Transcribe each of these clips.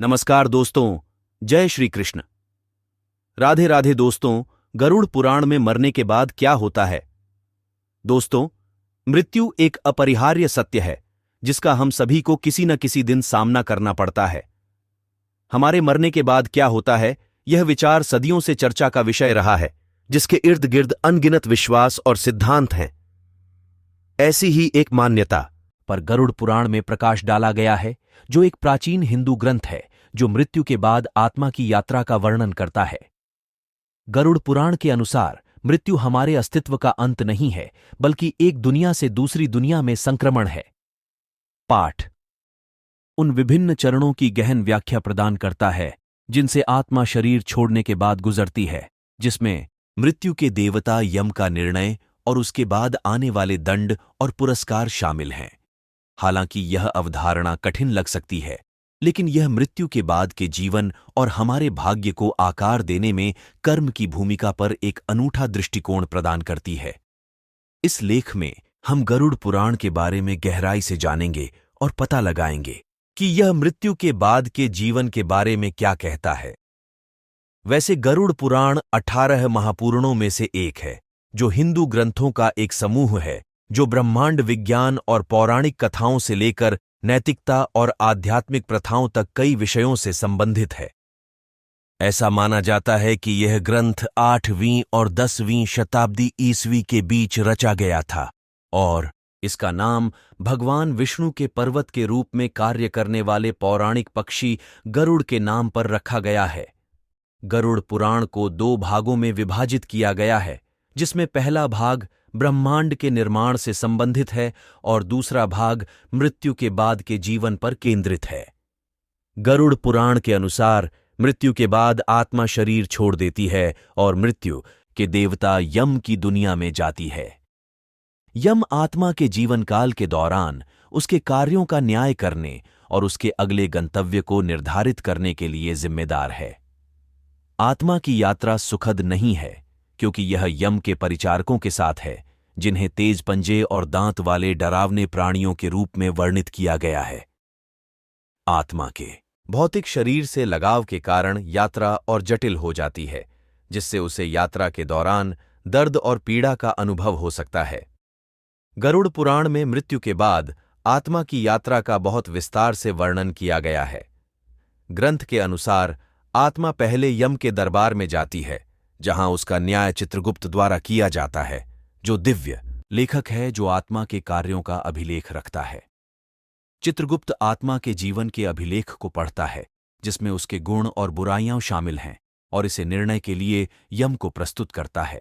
नमस्कार दोस्तों, जय श्री कृष्ण। राधे राधे दोस्तों। गरुड़ पुराण में मरने के बाद क्या होता है? दोस्तों, मृत्यु एक अपरिहार्य सत्य है जिसका हम सभी को किसी न किसी दिन सामना करना पड़ता है। हमारे मरने के बाद क्या होता है, यह विचार सदियों से चर्चा का विषय रहा है, जिसके इर्द गिर्द अनगिनत विश्वास और सिद्धांत हैं। ऐसी ही एक मान्यता पर गरुड़ पुराण में प्रकाश डाला गया है, जो एक प्राचीन हिंदू ग्रंथ है जो मृत्यु के बाद आत्मा की यात्रा का वर्णन करता है। गरुड़ पुराण के अनुसार मृत्यु हमारे अस्तित्व का अंत नहीं है, बल्कि एक दुनिया से दूसरी दुनिया में संक्रमण है। पाठ उन विभिन्न चरणों की गहन व्याख्या प्रदान करता है जिनसे आत्मा शरीर छोड़ने के बाद गुजरती है, जिसमें मृत्यु के देवता यम का निर्णय और उसके बाद आने वाले दंड और पुरस्कार शामिल हैं। हालांकि यह अवधारणा कठिन लग सकती है, लेकिन यह मृत्यु के बाद के जीवन और हमारे भाग्य को आकार देने में कर्म की भूमिका पर एक अनूठा दृष्टिकोण प्रदान करती है। इस लेख में हम गरुड़ पुराण के बारे में गहराई से जानेंगे और पता लगाएंगे कि यह मृत्यु के बाद के जीवन के बारे में क्या कहता है। वैसे गरुड़ पुराण 18 महापुराणों में से एक है, जो हिंदू ग्रंथों का एक समूह है जो ब्रह्मांड विज्ञान और पौराणिक कथाओं से लेकर नैतिकता और आध्यात्मिक प्रथाओं तक कई विषयों से संबंधित है। ऐसा माना जाता है कि यह ग्रंथ 8वीं और 10वीं शताब्दी ईस्वी के बीच रचा गया था और इसका नाम भगवान विष्णु के पर्वत के रूप में कार्य करने वाले पौराणिक पक्षी गरुड़ के नाम पर रखा गया है। गरुड़ पुराण को 2 भागों में विभाजित किया गया है, जिसमें पहला भाग ब्रह्मांड के निर्माण से संबंधित है और दूसरा भाग मृत्यु के बाद के जीवन पर केंद्रित है। गरुड़ पुराण के अनुसार मृत्यु के बाद आत्मा शरीर छोड़ देती है और मृत्यु के देवता यम की दुनिया में जाती है। यम आत्मा के जीवन काल के दौरान उसके कार्यों का न्याय करने और उसके अगले गंतव्य को निर्धारित करने के लिए जिम्मेदार है। आत्मा की यात्रा सुखद नहीं है, क्योंकि यह यम के परिचारकों के साथ है, जिन्हें तेज पंजे और दांत वाले डरावने प्राणियों के रूप में वर्णित किया गया है। आत्मा के भौतिक शरीर से लगाव के कारण यात्रा और जटिल हो जाती है, जिससे उसे यात्रा के दौरान दर्द और पीड़ा का अनुभव हो सकता है। गरुड़ पुराण में मृत्यु के बाद आत्मा की यात्रा का बहुत विस्तार से वर्णन किया गया है। ग्रंथ के अनुसार आत्मा पहले यम के दरबार में जाती है, जहां उसका न्याय चित्रगुप्त द्वारा किया जाता है, जो दिव्य लेखक है जो आत्मा के कार्यों का अभिलेख रखता है। चित्रगुप्त आत्मा के जीवन के अभिलेख को पढ़ता है, जिसमें उसके गुण और बुराइयां शामिल हैं, और इसे निर्णय के लिए यम को प्रस्तुत करता है।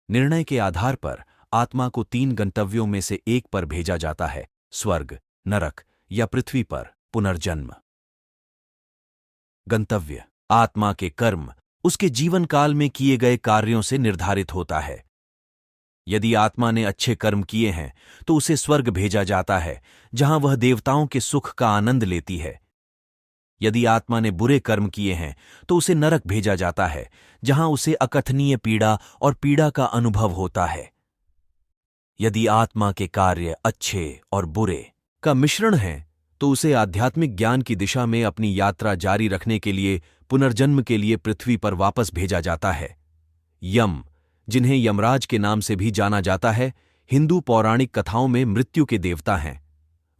निर्णय के आधार पर आत्मा को 3 गंतव्यों में से एक पर भेजा जाता है: स्वर्ग, नरक या पृथ्वी पर पुनर्जन्म। गंतव्य आत्मा के कर्म उसके जीवन काल में किए गए कार्यों से निर्धारित होता है। यदि आत्मा ने अच्छे कर्म किए हैं तो उसे स्वर्ग भेजा जाता है, जहां वह देवताओं के सुख का आनंद लेती है। यदि आत्मा ने बुरे कर्म किए हैं तो उसे नरक भेजा जाता है, जहां उसे अकथनीय पीड़ा और पीड़ा का अनुभव होता है। यदि आत्मा के कार्य अच्छे और बुरे का मिश्रण है तो उसे आध्यात्मिक ज्ञान की दिशा में अपनी यात्रा जारी रखने के लिए पुनर्जन्म के लिए पृथ्वी पर वापस भेजा जाता है। यम, जिन्हें यमराज के नाम से भी जाना जाता है, हिंदू पौराणिक कथाओं में मृत्यु के देवता हैं।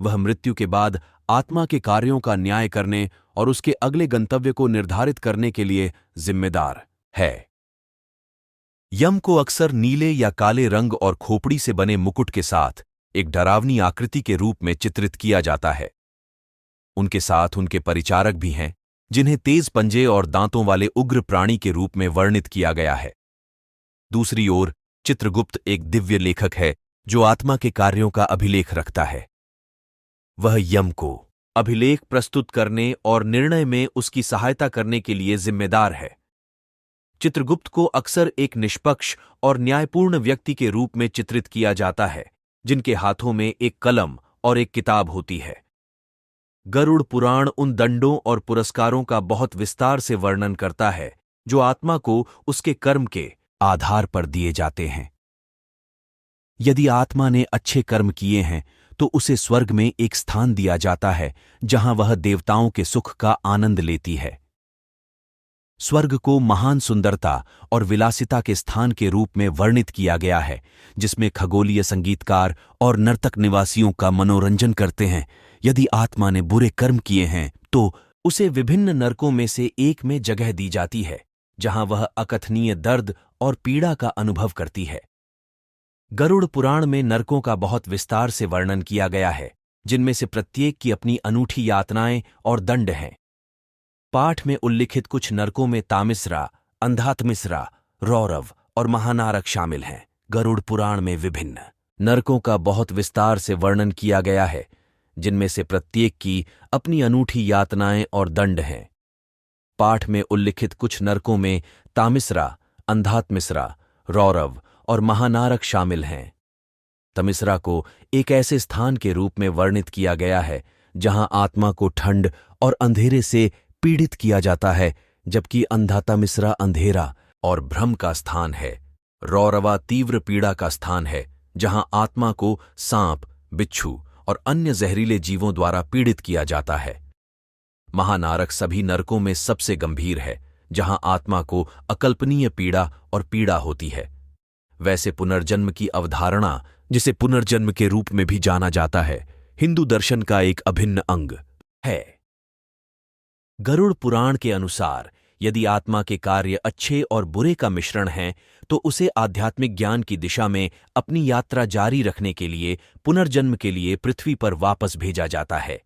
वह मृत्यु के बाद आत्मा के कार्यों का न्याय करने और उसके अगले गंतव्य को निर्धारित करने के लिए जिम्मेदार है। यम को अक्सर नीले या काले रंग और खोपड़ी से बने मुकुट के साथ एक डरावनी आकृति के रूप में चित्रित किया जाता है। उनके साथ उनके परिचारक भी हैं, जिन्हें तेज पंजे और दांतों वाले उग्र प्राणी के रूप में वर्णित किया गया है। दूसरी ओर चित्रगुप्त एक दिव्य लेखक है जो आत्मा के कार्यों का अभिलेख रखता है। वह यम को अभिलेख प्रस्तुत करने और निर्णय में उसकी सहायता करने के लिए जिम्मेदार है। चित्रगुप्त को अक्सर एक निष्पक्ष और न्यायपूर्ण व्यक्ति के रूप में चित्रित किया जाता है, जिनके हाथों में एक कलम और एक किताब होती है। गरुड़ पुराण उन दंडों और पुरस्कारों का बहुत विस्तार से वर्णन करता है जो आत्मा को उसके कर्म के आधार पर दिए जाते हैं। यदि आत्मा ने अच्छे कर्म किए हैं तो उसे स्वर्ग में एक स्थान दिया जाता है जहां वह देवताओं के सुख का आनंद लेती है। स्वर्ग को महान सुंदरता और विलासिता के स्थान के रूप में वर्णित किया गया है, जिसमें खगोलीय संगीतकार और नर्तक निवासियों का मनोरंजन करते हैं। यदि आत्मा ने बुरे कर्म किए हैं तो उसे विभिन्न नरकों में से एक में जगह दी जाती है, जहां वह अकथनीय दर्द और पीड़ा का अनुभव करती है। गरुड़ पुराण में नरकों का बहुत विस्तार से वर्णन किया गया है, जिनमें से प्रत्येक की अपनी अनूठी यातनाएं और दंड हैं। पाठ में उल्लिखित कुछ नरकों में तामिस्रा, अंधातमिस्रा, रौरव और महानारक शामिल हैं। गरुड़ पुराण में विभिन्न नरकों का बहुत विस्तार से वर्णन किया गया है, जिनमें से प्रत्येक की अपनी अनूठी यातनाएं और दंड हैं। पाठ में उल्लिखित कुछ नरकों में तामिस्रा, अंधातमिस्रा, रौरव और महानारक शामिल हैं। तमिस्रा को एक ऐसे स्थान के रूप में वर्णित किया गया है जहां आत्मा को ठंड और अंधेरे से पीड़ित किया जाता है, जबकि अंधातमिस्रा अंधेरा और भ्रम का स्थान है। रौरवा तीव्र पीड़ा का स्थान है, जहां आत्मा को सांप, बिच्छू और अन्य जहरीले जीवों द्वारा पीड़ित किया जाता है। महानारक सभी नरकों में सबसे गंभीर है, जहां आत्मा को अकल्पनीय पीड़ा और पीड़ा होती है। वैसे पुनर्जन्म की अवधारणा, जिसे पुनर्जन्म के रूप में भी जाना जाता है, हिंदू दर्शन का एक अभिन्न अंग है। गरुड़ पुराण के अनुसार यदि आत्मा के कार्य अच्छे और बुरे का मिश्रण हैं, तो उसे आध्यात्मिक ज्ञान की दिशा में अपनी यात्रा जारी रखने के लिए पुनर्जन्म के लिए पृथ्वी पर वापस भेजा जाता है।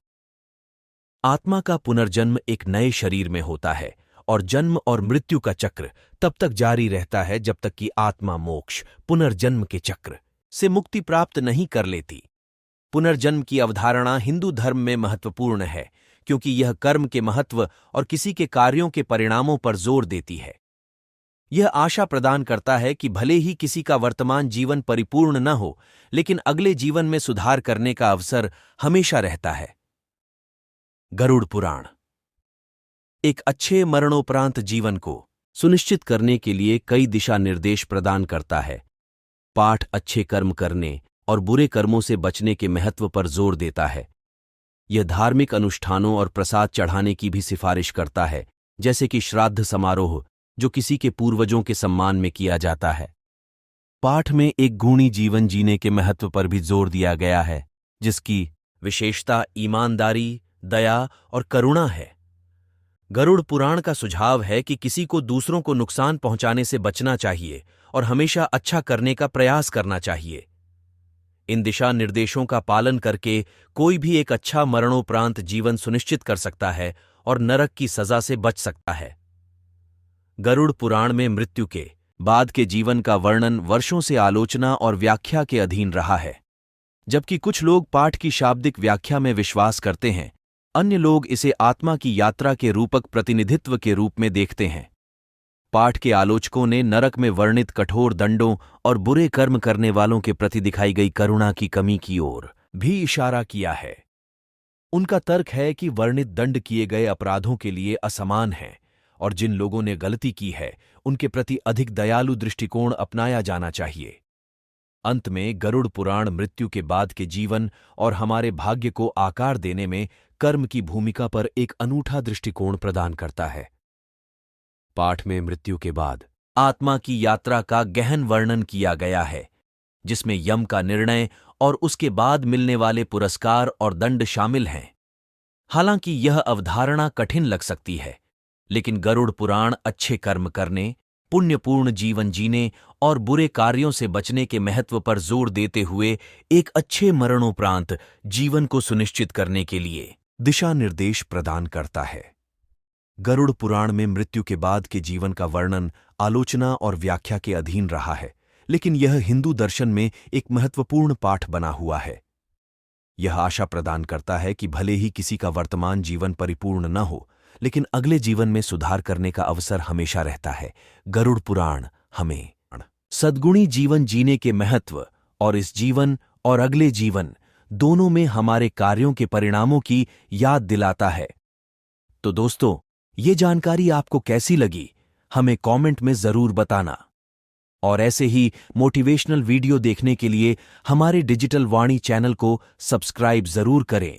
आत्मा का पुनर्जन्म एक नए शरीर में होता है और जन्म और मृत्यु का चक्र तब तक जारी रहता है जब तक कि आत्मा मोक्ष, पुनर्जन्म के चक्र से मुक्ति प्राप्त नहीं कर लेती। पुनर्जन्म की अवधारणा हिंदू धर्म में महत्वपूर्ण है, क्योंकि यह कर्म के महत्व और किसी के कार्यों के परिणामों पर जोर देती है। यह आशा प्रदान करता है कि भले ही किसी का वर्तमान जीवन परिपूर्ण न हो, लेकिन अगले जीवन में सुधार करने का अवसर हमेशा रहता है। गरुड़ पुराण एक अच्छे मरणोपरांत जीवन को सुनिश्चित करने के लिए कई दिशा निर्देश प्रदान करता है। पाठ अच्छे कर्म करने और बुरे कर्मों से बचने के महत्व पर जोर देता है। यह धार्मिक अनुष्ठानों और प्रसाद चढ़ाने की भी सिफारिश करता है, जैसे कि श्राद्ध समारोह, जो किसी के पूर्वजों के सम्मान में किया जाता है। पाठ में एक गुणी जीवन जीने के महत्व पर भी जोर दिया गया है, जिसकी विशेषता ईमानदारी, दया और करुणा है। गरुड़ पुराण का सुझाव है कि किसी को दूसरों को नुकसान पहुंचाने से बचना चाहिए और हमेशा अच्छा करने का प्रयास करना चाहिए। इन दिशा निर्देशों का पालन करके कोई भी एक अच्छा मरणोपरांत जीवन सुनिश्चित कर सकता है और नरक की सजा से बच सकता है। गरुड़ पुराण में मृत्यु के बाद के जीवन का वर्णन वर्षों से आलोचना और व्याख्या के अधीन रहा है। जबकि कुछ लोग पाठ की शाब्दिक व्याख्या में विश्वास करते हैं, अन्य लोग इसे आत्मा की यात्रा के रूपक प्रतिनिधित्व के रूप में देखते हैं। पाठ के आलोचकों ने नरक में वर्णित कठोर दंडों और बुरे कर्म करने वालों के प्रति दिखाई गई करुणा की कमी की ओर भी इशारा किया है। उनका तर्क है कि वर्णित दंड किए गए अपराधों के लिए असमान हैं और जिन लोगों ने गलती की है उनके प्रति अधिक दयालु दृष्टिकोण अपनाया जाना चाहिए। अंत में गरुड़ पुराण मृत्यु के बाद के जीवन और हमारे भाग्य को आकार देने में कर्म की भूमिका पर एक अनूठा दृष्टिकोण प्रदान करता है। पाठ में मृत्यु के बाद आत्मा की यात्रा का गहन वर्णन किया गया है, जिसमें यम का निर्णय और उसके बाद मिलने वाले पुरस्कार और दंड शामिल हैं। हालांकि यह अवधारणा कठिन लग सकती है, लेकिन गरुड़ पुराण अच्छे कर्म करने, पुण्यपूर्ण जीवन जीने और बुरे कार्यों से बचने के महत्व पर जोर देते हुए एक अच्छे मरणोपरांत जीवन को सुनिश्चित करने के लिए दिशा निर्देश प्रदान करता है। गरुड़ पुराण में मृत्यु के बाद के जीवन का वर्णन आलोचना और व्याख्या के अधीन रहा है, लेकिन यह हिंदू दर्शन में एक महत्वपूर्ण पाठ बना हुआ है। यह आशा प्रदान करता है कि भले ही किसी का वर्तमान जीवन परिपूर्ण न हो, लेकिन अगले जीवन में सुधार करने का अवसर हमेशा रहता है। गरुड़ पुराण हमें सद्गुणी जीवन जीने के महत्व और इस जीवन और अगले जीवन दोनों में हमारे कार्यों के परिणामों की याद दिलाता है। तो दोस्तों, ये जानकारी आपको कैसी लगी, हमें कमेंट में जरूर बताना। और ऐसे ही मोटिवेशनल वीडियो देखने के लिए हमारे डिजिटल वाणी चैनल को सब्सक्राइब जरूर करें।